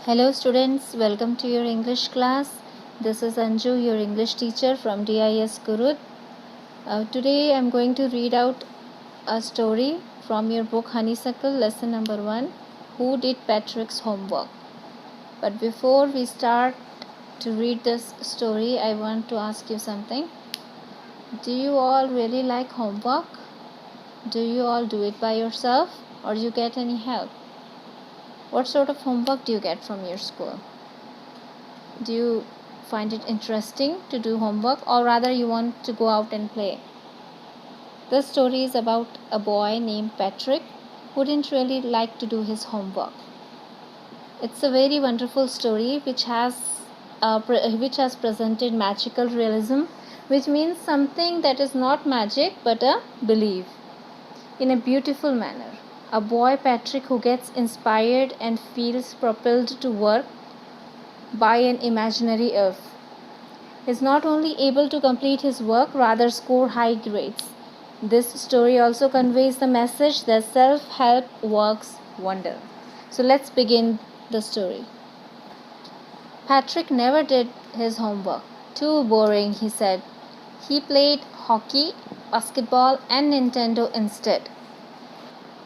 Hello students, welcome to your English class. This is Anju, your English teacher from DIS Gurud. Today I am going to read out a story from your book Honeysuckle, lesson number 1, Who Did Patrick's Homework? But before we start to read this story, I want to ask you something. Do you all really like homework? Do you all do it by yourself or do you get any help? What sort of homework do you get from your school? Do you find it interesting to do homework, or rather you want to go out and play? This story is about a boy named Patrick who didn't really like to do his homework. It's a very wonderful story which has presented magical realism, which means something that is not magic but a belief, in a beautiful manner. A boy, Patrick, who gets inspired and feels propelled to work by an imaginary elf, is not only able to complete his work, rather score high grades. This story also conveys the message that self-help works wonder. So let's begin the story. Patrick never did his homework. Too boring, he said. He played hockey, basketball, and Nintendo instead.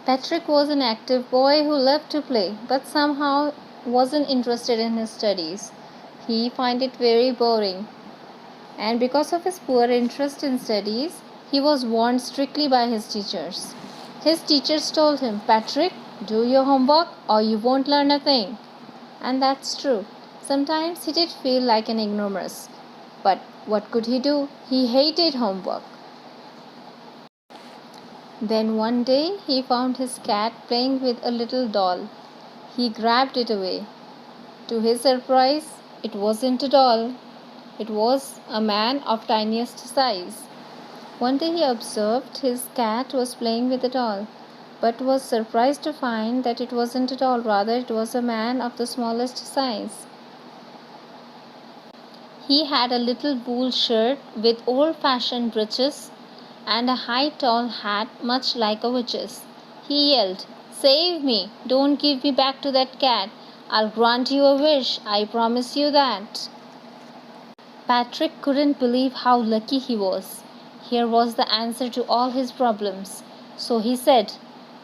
Patrick was an active boy who loved to play, but somehow wasn't interested in his studies. He found it very boring. And because of his poor interest in studies, he was warned strictly by his teachers. His teachers told him, Patrick, do your homework or you won't learn a thing. And that's true. Sometimes he did feel like an ignoramus. But what could he do? He hated homework. Then one day he found his cat playing with a little doll. He grabbed it away. To his surprise, it wasn't a doll. It was a man of tiniest size. One day he observed his cat was playing with a doll, but was surprised to find that it wasn't a doll, rather it was a man of the smallest size. He had a little wool shirt with old-fashioned breeches and a high tall hat much like a witch's. He yelled, Save me! Don't give me back to that cat! I'll grant you a wish, I promise you that. Patrick couldn't believe how lucky he was. Here was the answer to all his problems. So he said,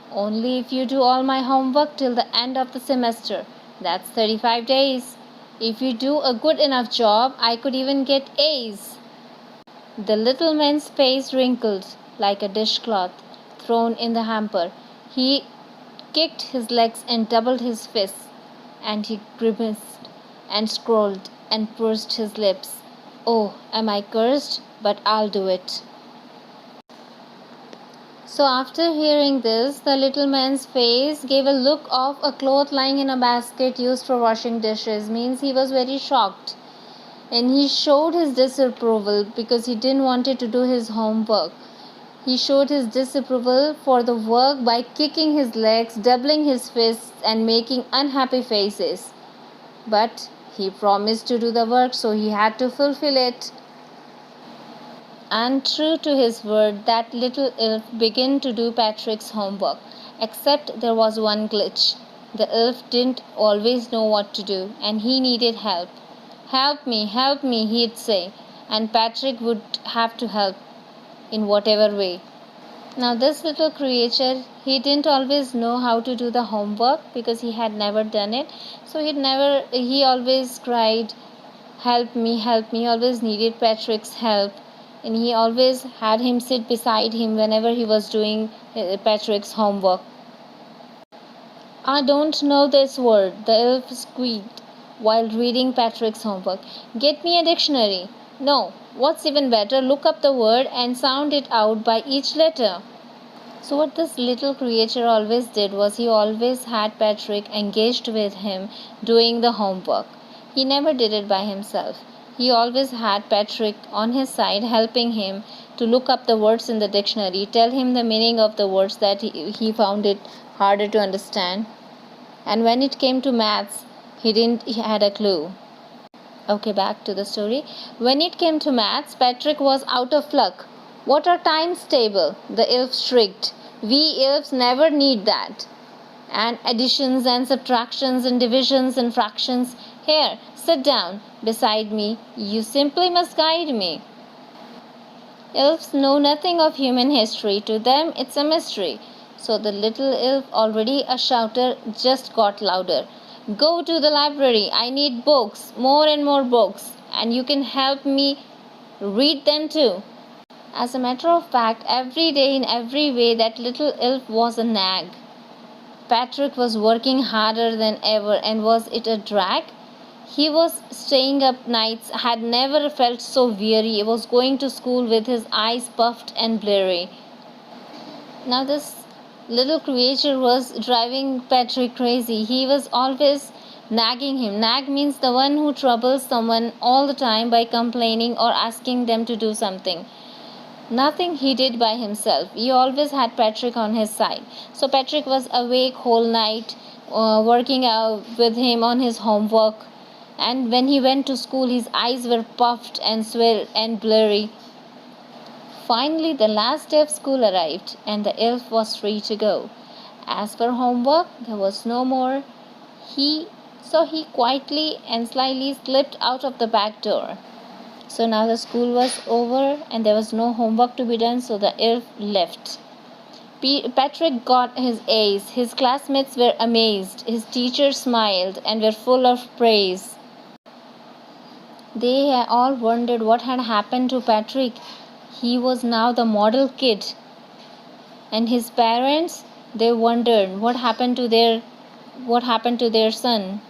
Only if you do all my homework till the end of the semester. That's 35 days. If you do a good enough job, I could even get A's. The little man's face wrinkled like a dishcloth thrown in the hamper. He kicked his legs and doubled his fists, and he grimaced and scowled and pursed his lips. Oh, am I cursed? But I'll do it. So after hearing this, the little man's face gave a look of a cloth lying in a basket used for washing dishes. Means he was very shocked. And he showed his disapproval because he didn't want to do his homework. He showed his disapproval for the work by kicking his legs, doubling his fists, and making unhappy faces. But he promised to do the work, so he had to fulfill it. And true to his word, that little elf began to do Patrick's homework. Except there was one glitch. The elf didn't always know what to do, and he needed help. Help me, he'd say, and Patrick would have to help in whatever way. Now, this little creature, he didn't always know how to do the homework because he had never done it. So he always cried, help me, he always needed Patrick's help. And he always had him sit beside him whenever he was doing Patrick's homework. I don't know this word, the elf squeaked while reading Patrick's homework. Get me a dictionary. No, what's even better, look up the word and sound it out by each letter. So what this little creature always did was he always had Patrick engaged with him doing the homework. He never did it by himself. He always had Patrick on his side helping him to look up the words in the dictionary, tell him the meaning of the words that he found it harder to understand. And when it came to maths, he had a clue. Okay, back to the story. When it came to maths, Patrick was out of luck. What are times table? The elf shrieked. We elves never need that. and additions and subtractions and divisions and fractions. Here, sit down beside me. You simply must guide me. Elves know nothing of human history. To them, it's a mystery. So the little elf, already a shouter, just got louder. Go to the library. I need books, more and more books, and you can help me read them too. As a matter of fact, every day in every way, that little elf was a nag. Patrick was working harder than ever, and was it a drag? He was staying up nights, had never felt so weary. He was going to school with his eyes puffed and blurry. Now, this little creature was driving Patrick crazy. He was always nagging him. Nag means the one who troubles someone all the time by complaining or asking them to do something. Nothing he did by himself. He always had Patrick on his side. So Patrick was awake whole night, working out with him on his homework. And when he went to school, his eyes were puffed and swelled and blurry. Finally, the last day of school arrived, and the elf was free to go. As for homework, there was no more. So he quietly and slyly slipped out of the back door. So now the school was over and there was no homework to be done, so the elf left. Patrick got his A's. His classmates were amazed. His teachers smiled and were full of praise. They all wondered what had happened to Patrick. He was now the model kid. And his parents, they wondered what happened to their son.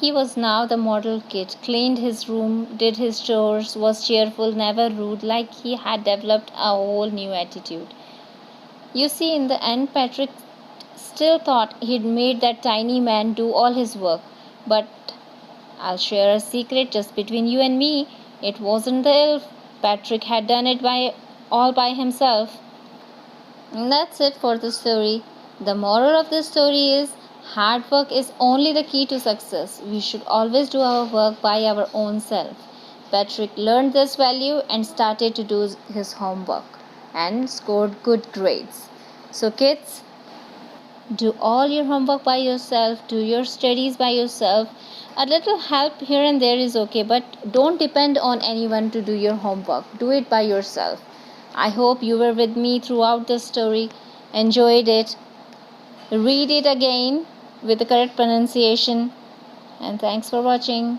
He was now the model kid, cleaned his room, did his chores, was cheerful, never rude, like he had developed a whole new attitude. You see, in the end, Patrick still thought he'd made that tiny man do all his work. But I'll share a secret just between you and me. It wasn't the elf. Patrick had done it all by himself. And that's it for the story. The moral of this story is hard work is only the key to success. We should always do our work by our own self. Patrick learned this value and started to do his homework and scored good grades. So kids, do all your homework by yourself, do your studies by yourself. A little help here and there is okay, but don't depend on anyone to do your homework. Do it by yourself. I hope you were with me throughout the story, enjoyed it. Read it again with the correct pronunciation. And thanks for watching.